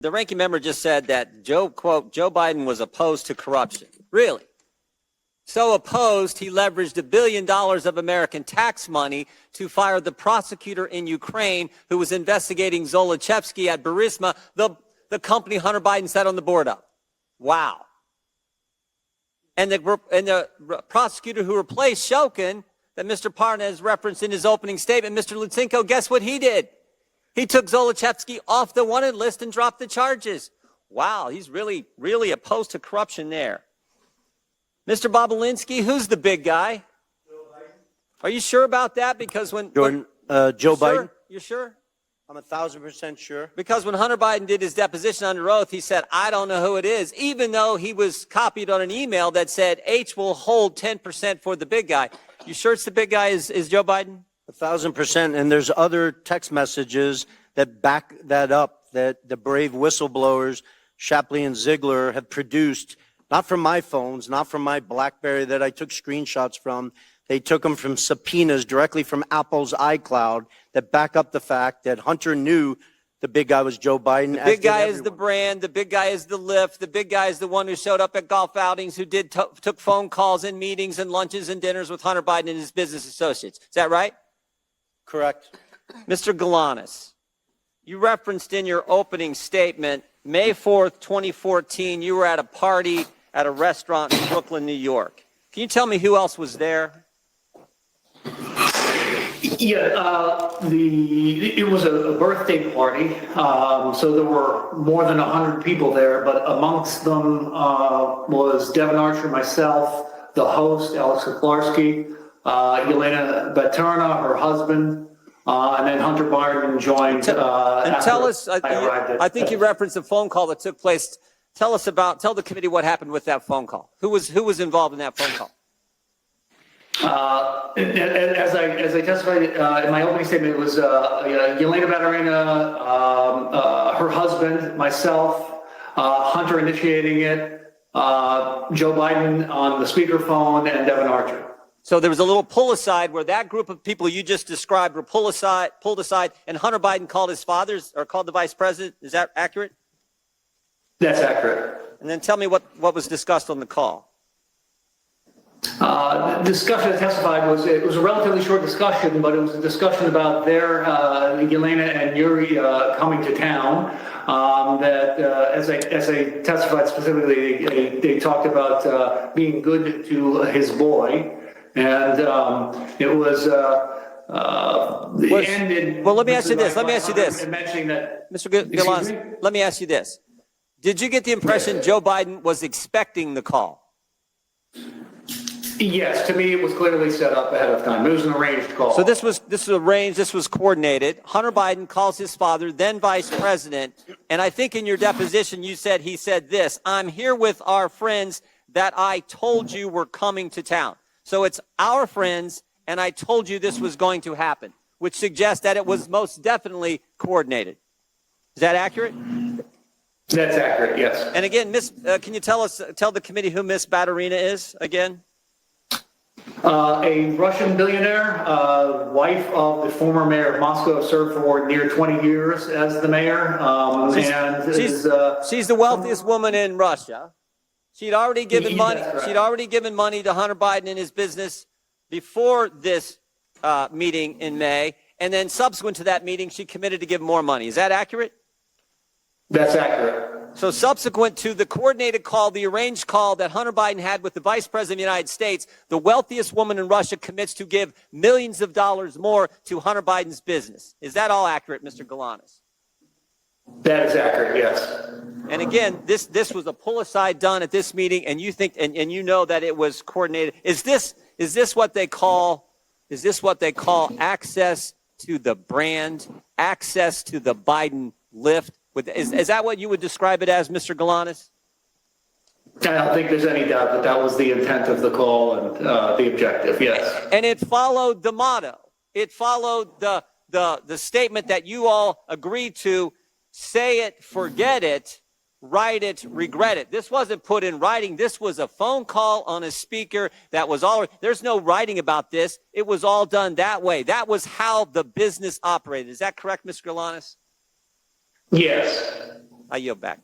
The ranking member just said that quote, Joe Biden was opposed to corruption. Really? So opposed, he leveraged $1 billion of American tax money to fire the prosecutor in Ukraine who was investigating Zolochevsky at Burisma, the company Hunter Biden sat on the board of. Wow. And the prosecutor who replaced Shokin, that Mr. Parnas referenced in his opening statement, Mr. Lutsenko, guess what he did? He took Zolochevsky off the wanted list and dropped the charges. Wow, he's really, really opposed to corruption there. Mr. Bobulinski, who's the big guy? Joe Biden. Are you sure about that? Because when Jordan, Joe Biden. You sure? I'm 1,000% sure. Because when Hunter Biden did his deposition under oath, he said, I don't know who it is, even though he was copied on an email that said H will hold 10% for the big guy. You sure it's the big guy is Joe Biden? 1,000%. And there's other text messages that back that up, that the brave whistleblowers, Shapley and Ziegler, have produced, not from my phones, not from my BlackBerry that I took screenshots from. They took them from subpoenas directly from Apple's iCloud that back up the fact that Hunter knew the big guy was Joe Biden. The big guy is the brand. The big guy is the lift. The big guy is the one who showed up at golf outings, who took phone calls and meetings and lunches and dinners with Hunter Biden and his business associates. Is that right? Correct. Mr. Galanis, you referenced in your opening statement, May 4th, 2014, you were at a party at a restaurant in Brooklyn, New York. Can you tell me who else was there? Yeah, it was a birthday party, so there were more than 100 people there, but amongst them was Devin Archer, myself, the host, Alex Kuklarski, Yelena Baterna, her husband, and then Hunter Biden joined. And tell us, I think you referenced a phone call that took place. Tell the committee what happened with that phone call. Who was involved in that phone call? As I testified in my opening statement, it was Yelena Baterina, her husband, myself, Hunter initiating it, Joe Biden on the speakerphone, and Devin Archer. So there was a little pull aside where that group of people you just described were pulled aside, and Hunter Biden called his father's or called the vice president. Is that accurate? That's accurate. And then tell me what was discussed on the call. The discussion I testified was a relatively short discussion, but it was a discussion about their Yelena and Yuri coming to town. As I testified specifically, they talked about being good to his boy, and it was. Ended. Well, let me ask you this. Mentioning that, Mr. Galanis, let me ask you this. Did you get the impression Joe Biden was expecting the call? Yes, to me it was clearly set up ahead of time. It was an arranged call. So this was arranged, this was coordinated. Hunter Biden calls his father, then vice president, and I think in your deposition he said this, I'm here with our friends that I told you were coming to town. So it's our friends, and I told you this was going to happen, which suggests that it was most definitely coordinated. Is that accurate? That's accurate, yes. And again, can you tell the committee who Miss Baterina is again? A Russian billionaire, wife of the former mayor of Moscow, served for near 20 years as the mayor. She's the wealthiest woman in Russia. She'd already given money. Right. She'd already given money to Hunter Biden and his business before this meeting in May, and then subsequent to that meeting, she committed to give more money. Is that accurate? That's accurate. So subsequent to the coordinated call, the arranged call that Hunter Biden had with the Vice President of the United States, the wealthiest woman in Russia commits to give millions of dollars more to Hunter Biden's business. Is that all accurate, Mr. Galanis? That is accurate, yes. And again, this was a pull-aside done at this meeting, and you think and you know that it was coordinated. Is this what they call access to the brand, access to the Biden lift? Is that what you would describe it as, Mr. Galanis? I don't think there's any doubt that was the intent of the call and the objective, yes. And it followed the motto. It followed the statement that you all agreed to: say it, forget it, write it, regret it. This wasn't put in writing. This was a phone call on a speaker that was all. There's no writing about this. It was all done that way. That was how the business operated. Is that correct, Mr. Galanis? Yes. I yield back.